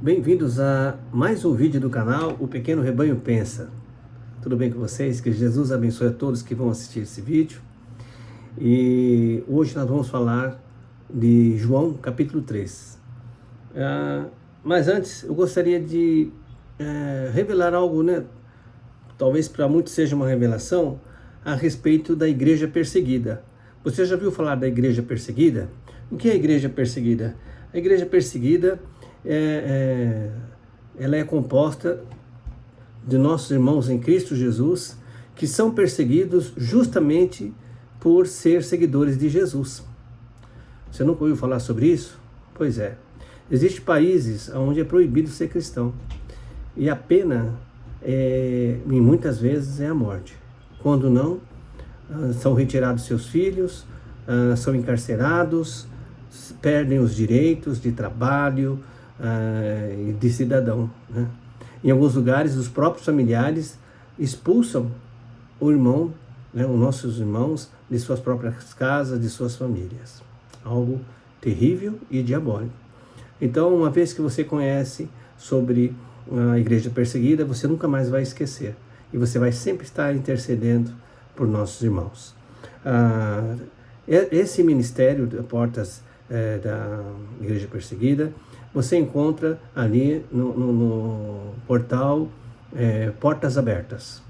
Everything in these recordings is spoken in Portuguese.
Bem-vindos a mais um vídeo do canal O Pequeno Rebanho Pensa. Tudo bem com vocês? Que Jesus abençoe a todos que vão assistir esse vídeo. E hoje nós vamos falar de João capítulo 3. Mas antes eu gostaria de revelar algo, né? Talvez para muitos seja uma revelação a respeito da igreja perseguida. Você já ouviu falar da igreja perseguida? O que é a igreja perseguida? A igreja perseguida ela é composta de nossos irmãos em Cristo Jesus que são perseguidos justamente por ser seguidores de Jesus. Você nunca ouviu falar sobre isso? Pois é. Existem países onde é proibido ser cristão e a pena muitas vezes é a morte. Quando não, são retirados seus filhos, são encarcerados, perdem os direitos de trabalho e de cidadão, né? Em alguns lugares, os próprios familiares expulsam o irmão, né, os nossos irmãos, de suas próprias casas, de suas famílias. Algo terrível e diabólico. Então, uma vez que você conhece sobre a igreja perseguida, você nunca mais vai esquecer. E você vai sempre estar intercedendo por nossos irmãos. Esse ministério de portas da igreja perseguida, você encontra ali no portal Portas Abertas.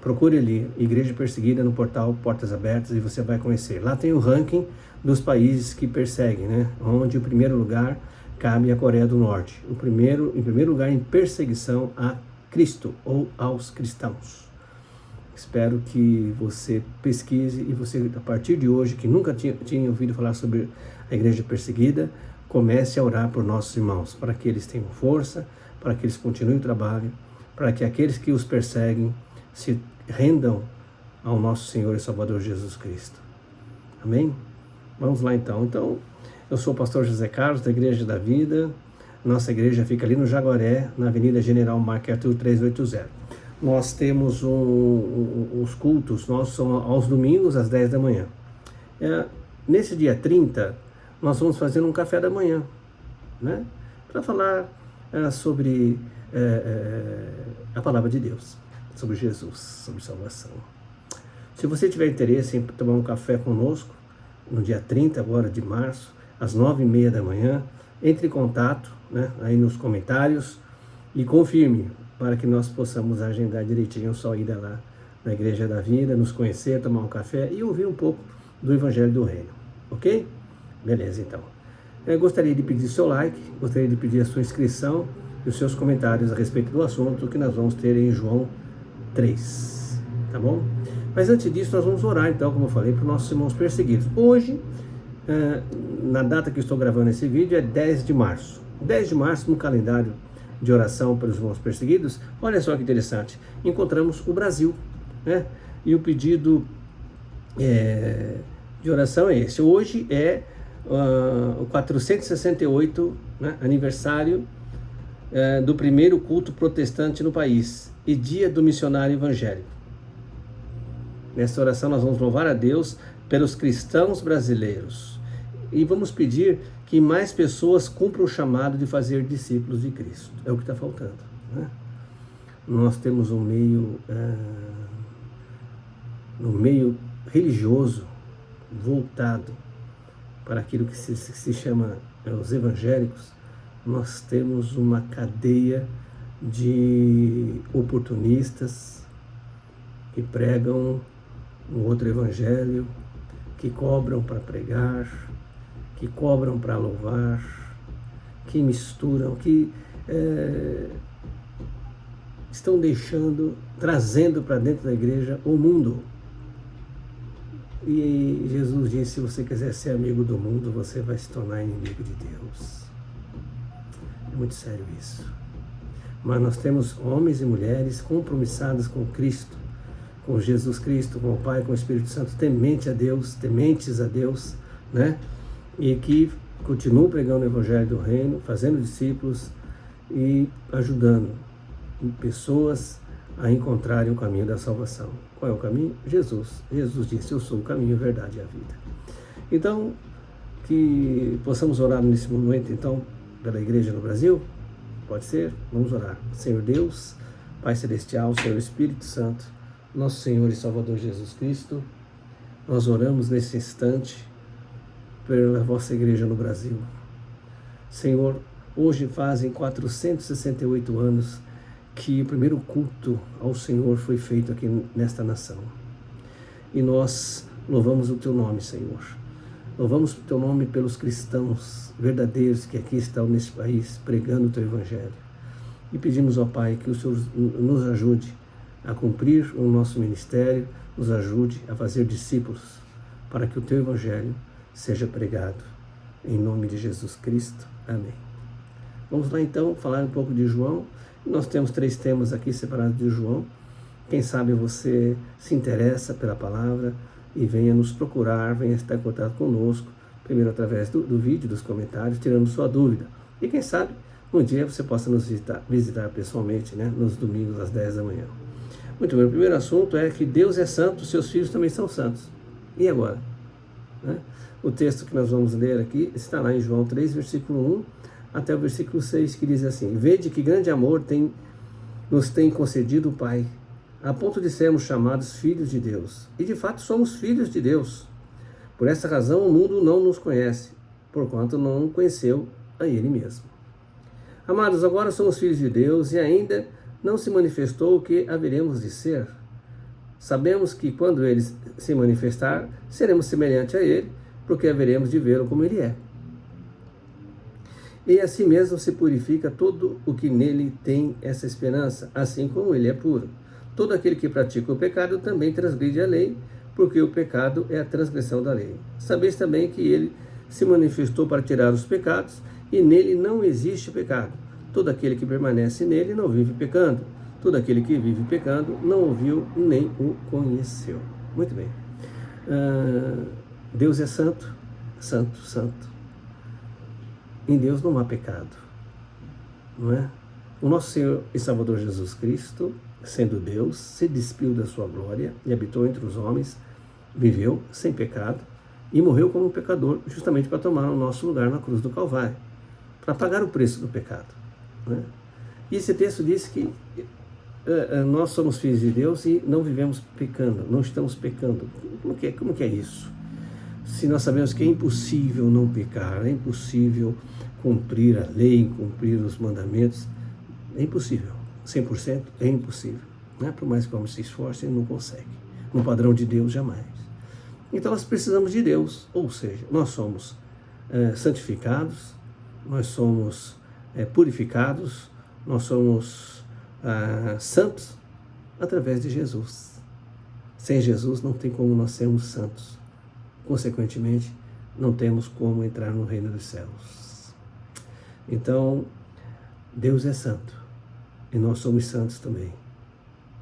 Procure ali, Igreja Perseguida no portal Portas Abertas e você vai conhecer. Lá tem o ranking dos países que perseguem, né? Onde o primeiro lugar cabe à Coreia do Norte. Em primeiro lugar em perseguição a Cristo ou aos cristãos. Espero que você pesquise e você, a partir de hoje, que nunca tinha ouvido falar sobre a igreja perseguida, comece a orar por nossos irmãos, para que eles tenham força, para que eles continuem o trabalho, para que aqueles que os perseguem se rendam ao nosso Senhor e Salvador Jesus Cristo. Amém? Vamos lá então. Então, eu sou o pastor José Carlos, da Igreja da Vida. Nossa igreja fica ali no Jaguaré, na Avenida General MacArthur 380. Nós temos os cultos, são aos domingos às 10 da manhã. Nesse dia 30, nós vamos fazer um café da manhã, né? Para falar sobre a palavra de Deus, sobre Jesus, sobre salvação. Se você tiver interesse em tomar um café conosco, no dia 30 agora de março, às 9h30 da manhã, entre em contato, né, aí nos comentários e confirme, para que nós possamos agendar direitinho sua ida lá na Igreja da Vida, nos conhecer, tomar um café e ouvir um pouco do Evangelho do Reino, ok? Beleza, então. Eu gostaria de pedir seu like, gostaria de pedir a sua inscrição e os seus comentários a respeito do assunto que nós vamos ter em João 3, tá bom? Mas antes disso, nós vamos orar, então, como eu falei, para os nossos irmãos perseguidos. Hoje, na data que eu estou gravando esse vídeo, é 10 de março. 10 de março, no calendário de oração para os irmãos perseguidos, olha só que interessante, encontramos o Brasil, né? E o pedido de oração é esse. Hoje é o 468, né, aniversário do primeiro culto protestante no país e dia do missionário evangélico. Nessa oração nós vamos louvar a Deus pelos cristãos brasileiros e vamos pedir que mais pessoas cumpram o chamado de fazer discípulos de Cristo. É o que está faltando, né? Nós temos um meio, no meio religioso voltado para aquilo que se chama os evangélicos. Nós temos uma cadeia de oportunistas que pregam um outro evangelho, que cobram para pregar, que cobram para louvar, que misturam, que estão trazendo para dentro da igreja o mundo. E Jesus disse, se você quiser ser amigo do mundo, você vai se tornar inimigo de Deus. É muito sério isso. Mas nós temos homens e mulheres compromissados com Cristo, com Jesus Cristo, com o Pai, com o Espírito Santo, tementes a Deus, né? E que continuam pregando o Evangelho do Reino, fazendo discípulos e ajudando pessoas a encontrarem o caminho da salvação. Qual é o caminho? Jesus. Jesus disse, eu sou o caminho, a verdade e a vida. Então, que possamos orar nesse momento, então, pela igreja no Brasil, Pode ser? Vamos orar. Senhor Deus, Pai Celestial, Senhor Espírito Santo, nosso Senhor e Salvador Jesus Cristo, nós oramos nesse instante pela vossa igreja no Brasil. Senhor, hoje fazem 468 anos que o primeiro culto ao Senhor foi feito aqui nesta nação. E nós louvamos o Teu nome, Senhor. Louvamos o Teu nome pelos cristãos verdadeiros que aqui estão nesse país pregando o Teu Evangelho. E pedimos ao Pai que o Senhor nos ajude a cumprir o nosso ministério, nos ajude a fazer discípulos para que o Teu Evangelho seja pregado. Em nome de Jesus Cristo. Amém. Vamos lá então falar um pouco de João. Nós temos 3 temas aqui separados de João. Quem sabe você se interessa pela palavra e venha nos procurar, venha estar em contato conosco, primeiro através do vídeo, dos comentários, tirando sua dúvida. E quem sabe um dia você possa nos visitar pessoalmente, né, nos domingos às 10 da manhã. Muito bem, o primeiro assunto é que Deus é santo, seus filhos também são santos. E agora? Né? O texto que nós vamos ler aqui está lá em João 3, versículo 1 até o versículo 6, que diz assim: Vede que grande amor nos tem concedido o Pai, a ponto de sermos chamados filhos de Deus. E de fato somos filhos de Deus. Por essa razão o mundo não nos conhece, porquanto não conheceu a Ele mesmo. Amados, agora somos filhos de Deus e ainda não se manifestou o que haveremos de ser. Sabemos que quando Ele se manifestar, seremos semelhantes a Ele, porque haveremos de vê-lo como Ele é. E assim mesmo se purifica todo o que nele tem essa esperança, assim como Ele é puro. Todo aquele que pratica o pecado também transgride a lei, porque o pecado é a transgressão da lei. Sabeis também que Ele se manifestou para tirar os pecados, e nele não existe pecado. Todo aquele que permanece nele não vive pecando. Todo aquele que vive pecando não o viu nem o conheceu. Muito bem. Deus é santo, santo, santo. Em Deus não há pecado, não é? O nosso Senhor e Salvador Jesus Cristo, sendo Deus, se despiu da sua glória e habitou entre os homens, viveu sem pecado e morreu como um pecador, justamente para tomar o nosso lugar na cruz do Calvário, para pagar o preço do pecado. Não é? E esse texto diz que nós somos filhos de Deus e não vivemos pecando, não estamos pecando. Como que é isso? Se nós sabemos que é impossível não pecar, é impossível cumprir a lei, cumprir os mandamentos, é impossível, 100% é impossível. Né? Por mais que o homem se esforce, ele não consegue. No padrão de Deus, jamais. Então nós precisamos de Deus, ou seja, nós somos santificados, nós somos purificados, nós somos santos através de Jesus. Sem Jesus não tem como nós sermos santos. Consequentemente, não temos como entrar no reino dos céus. Então, Deus é santo e nós somos santos também,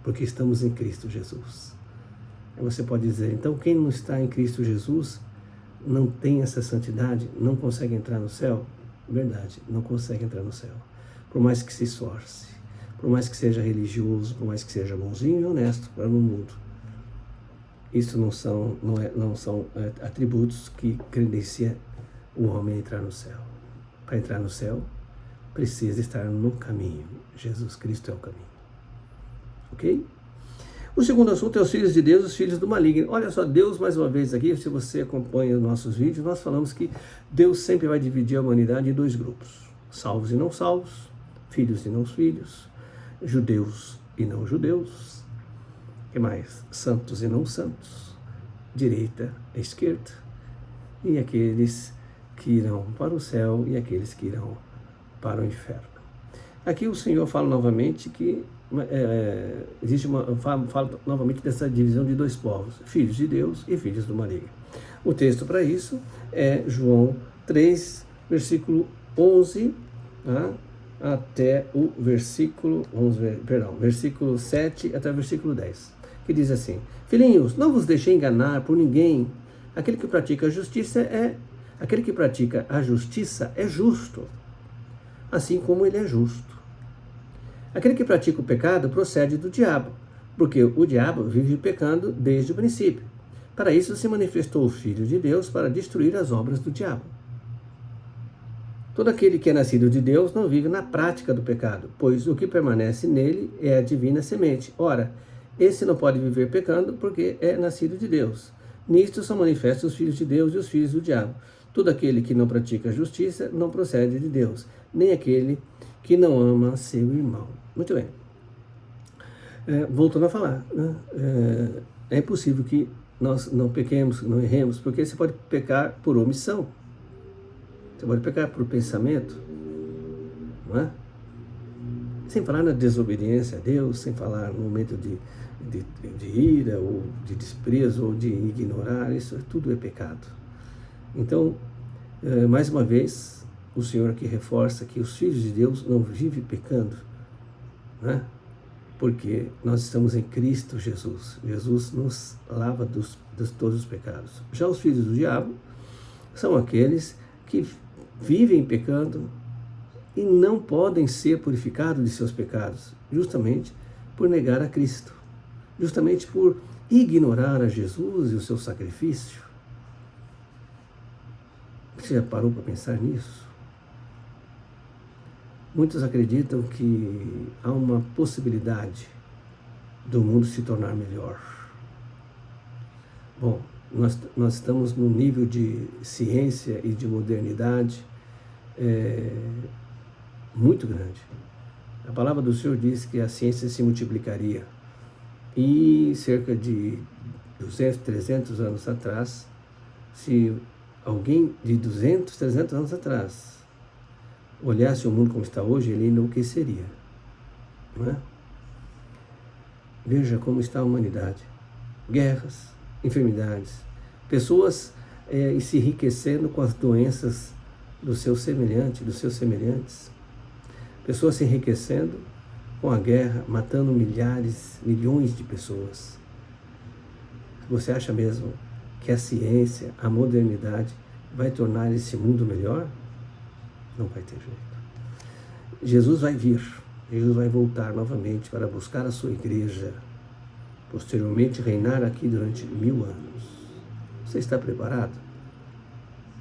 porque estamos em Cristo Jesus. Aí você pode dizer, então quem não está em Cristo Jesus não tem essa santidade, não consegue entrar no céu? Verdade, não consegue entrar no céu. Por mais que se esforce, por mais que seja religioso, por mais que seja bonzinho e honesto para o mundo. Isso não são atributos que credenciam o homem a entrar no céu. Para entrar no céu, precisa estar no caminho. Jesus Cristo é o caminho. Ok? O segundo assunto é os filhos de Deus, os filhos do maligno. Olha só, Deus, mais uma vez aqui, se você acompanha os nossos vídeos, nós falamos que Deus sempre vai dividir a humanidade em 2 grupos. Salvos e não salvos, filhos e não filhos, judeus e não judeus. O que mais? Santos e não santos, direita e esquerda, e aqueles que irão para o céu e aqueles que irão para o inferno. Aqui o Senhor fala novamente que fala novamente dessa divisão de 2 povos, filhos de Deus e filhos do maligno. O texto para isso é João 3, versículo 11, tá? Até o versículo, versículo 7 até o versículo 10. Que diz assim: Filhinhos, não vos deixei enganar por ninguém. Aquele que pratica a justiça é justo, assim como ele é justo. Aquele que pratica o pecado procede do diabo, porque o diabo vive pecando desde o princípio. Para isso se manifestou o Filho de Deus, para destruir as obras do diabo. Todo aquele que é nascido de Deus não vive na prática do pecado, pois o que permanece nele é a divina semente. Ora, esse não pode viver pecando porque é nascido de Deus. Nisto são manifestos os filhos de Deus e os filhos do diabo. Todo aquele que não pratica a justiça não procede de Deus, nem aquele que não ama seu irmão. Muito bem. Voltando a falar, né? É impossível que nós não pequemos, não erremos, porque você pode pecar por omissão. Você pode pecar por pensamento, não é? Sem falar na desobediência a Deus, sem falar no momento de ira, ou de desprezo, ou de ignorar, isso tudo é pecado. Então, mais uma vez, o Senhor aqui reforça que os filhos de Deus não vivem pecando, né? Porque nós estamos em Cristo Jesus. Jesus nos lava de todos os pecados. Já os filhos do diabo são aqueles que vivem pecando e não podem ser purificados de seus pecados, justamente por negar a Cristo, justamente por ignorar a Jesus e o seu sacrifício. Você já parou para pensar nisso? Muitos acreditam que há uma possibilidade do mundo se tornar melhor. Bom, nós estamos num nível de ciência e de modernidade muito grande. A palavra do Senhor diz que a ciência se multiplicaria. E cerca de 200, 300 anos atrás, se alguém de 200, 300 anos atrás olhasse o mundo como está hoje, ele enlouqueceria. Não é? Veja como está a humanidade. Guerras, enfermidades, pessoas se enriquecendo com as doenças do seu semelhante, dos seus semelhantes. Pessoas se enriquecendo com a guerra, matando milhares, milhões de pessoas. Você acha mesmo que a ciência, a modernidade vai tornar esse mundo melhor? Não vai ter jeito. Jesus vai vir, Jesus vai voltar novamente para buscar a sua igreja, posteriormente reinar aqui durante 1000 anos. Você está preparado?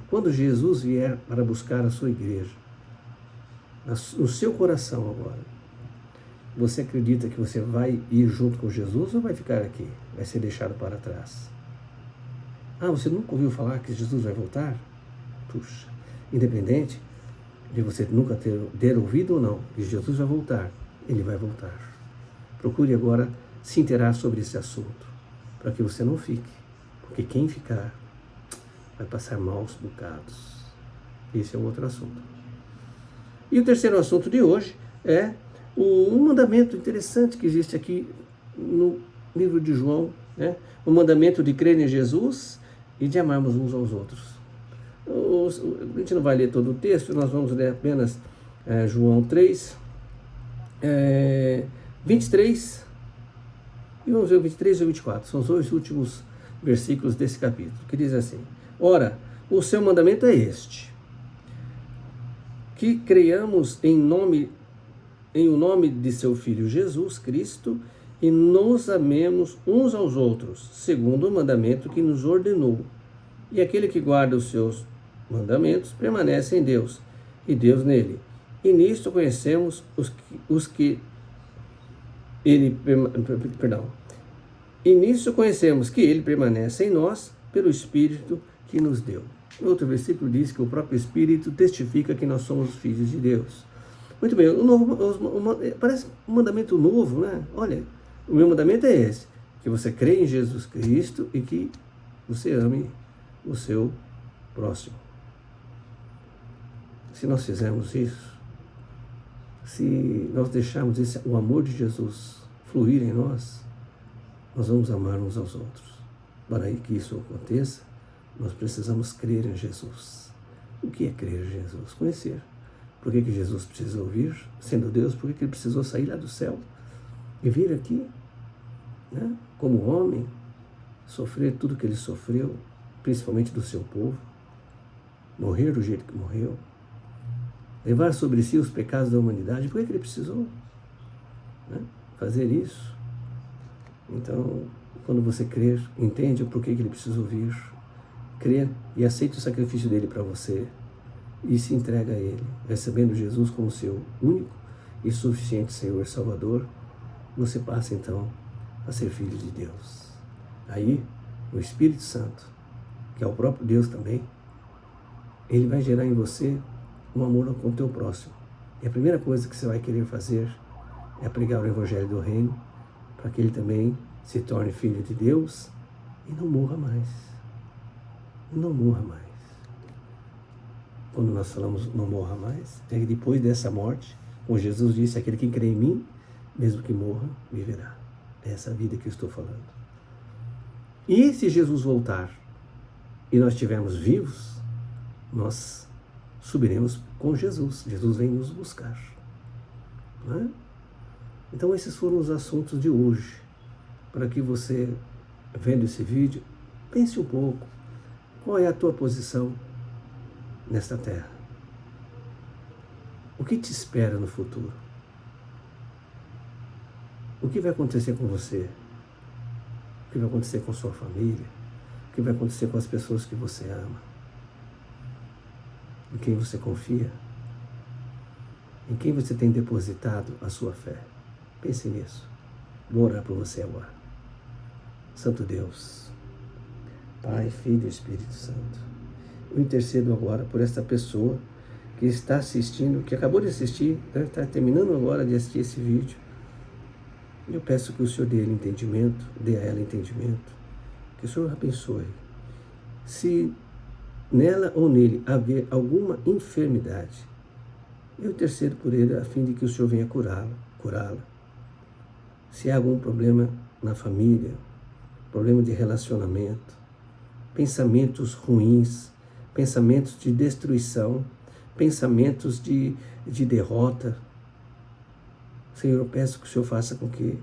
Quando Jesus vier para buscar a sua igreja, no seu coração agora, você acredita que você vai ir junto com Jesus ou vai ficar aqui? Vai ser deixado para trás? Você nunca ouviu falar que Jesus vai voltar? Puxa, independente de você nunca ter ouvido ou não, que Jesus vai voltar, ele vai voltar. Procure agora se inteirar sobre esse assunto, para que você não fique, porque quem ficar vai passar maus bocados. Esse é um outro assunto. E o terceiro assunto de hoje é um mandamento interessante que existe aqui no livro de João, né? O mandamento de crer em Jesus e de amarmos uns aos outros. A gente não vai ler todo o texto, nós vamos ler apenas João 3, 23, e vamos ver o 23 e o 24, são os dois últimos versículos desse capítulo, que diz assim: Ora, o seu mandamento é este, que creiamos em o nome de seu Filho Jesus Cristo e nos amemos uns aos outros, segundo o mandamento que nos ordenou. E aquele que guarda os seus mandamentos permanece em Deus, e Deus nele. E nisto conhecemos E nisso conhecemos que ele permanece em nós pelo Espírito que nos deu. Outro versículo diz que o próprio Espírito testifica que nós somos filhos de Deus. Muito bem, parece um mandamento novo, né? Olha, o meu mandamento é esse, que você crê em Jesus Cristo e que você ame o seu próximo. Se nós fizermos isso, se nós deixarmos o amor de Jesus fluir em nós, nós vamos amar uns aos outros. Para que isso aconteça, nós precisamos crer em Jesus. O que é crer em Jesus? Conhecer. Por que Jesus precisou vir, sendo Deus? Por que ele precisou sair lá do céu e vir aqui, né, como homem, sofrer tudo que ele sofreu, principalmente do seu povo, morrer do jeito que morreu, levar sobre si os pecados da humanidade? Por que ele precisou, né, fazer isso? Então, quando você crer, entende o porquê que ele precisou vir, crê e aceita o sacrifício dele para você, e se entrega a Ele, recebendo Jesus como seu único e suficiente Senhor e Salvador, você passa então a ser filho de Deus. Aí, o Espírito Santo, que é o próprio Deus também, ele vai gerar em você um amor com o teu próximo. E a primeira coisa que você vai querer fazer é pregar o Evangelho do Reino, para que ele também se torne filho de Deus e não morra mais. Não morra mais. Quando nós falamos não morra mais, é que depois dessa morte, como Jesus disse, aquele que crê em mim, mesmo que morra, viverá. É essa vida que eu estou falando. E se Jesus voltar e nós estivermos vivos, nós subiremos com Jesus. Jesus vem nos buscar. Não é? Então esses foram os assuntos de hoje. Para que você, vendo esse vídeo, pense um pouco. Qual é a tua posição nesta terra? O que te espera no futuro? O que vai acontecer com você? O que vai acontecer com sua família? O que vai acontecer com as pessoas que você ama? Em quem você confia? Em quem você tem depositado a sua fé? Pense nisso. Vou orar por você agora. Santo Deus, Pai, Filho e Espírito Santo, eu intercedo agora por esta pessoa que está assistindo, que acabou de assistir, deve estar terminando agora de assistir esse vídeo. Eu peço que o Senhor dê entendimento, dê a ela entendimento, que o Senhor abençoe. Se nela ou nele haver alguma enfermidade, eu intercedo por ele a fim de que o Senhor venha curá-la. Se há algum problema na família, problema de relacionamento, pensamentos ruins, pensamentos de destruição, pensamentos de derrota, Senhor, eu peço que o Senhor faça com que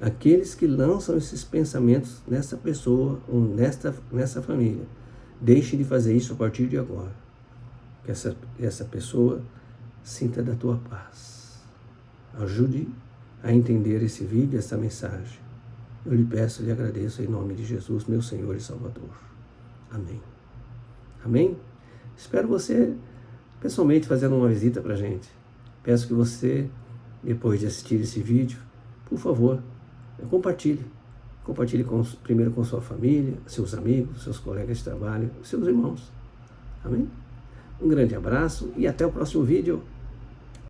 aqueles que lançam esses pensamentos nessa pessoa ou nessa família, deixem de fazer isso a partir de agora. Que essa pessoa sinta da tua paz. Ajude a entender esse vídeo, essa mensagem. Eu lhe peço e lhe agradeço em nome de Jesus, meu Senhor e Salvador. Amém. Amém? Espero você pessoalmente fazendo uma visita para a gente. Peço que você, depois de assistir esse vídeo, por favor, compartilhe. Compartilhe primeiro com sua família, seus amigos, seus colegas de trabalho, seus irmãos. Amém? Um grande abraço e até o próximo vídeo.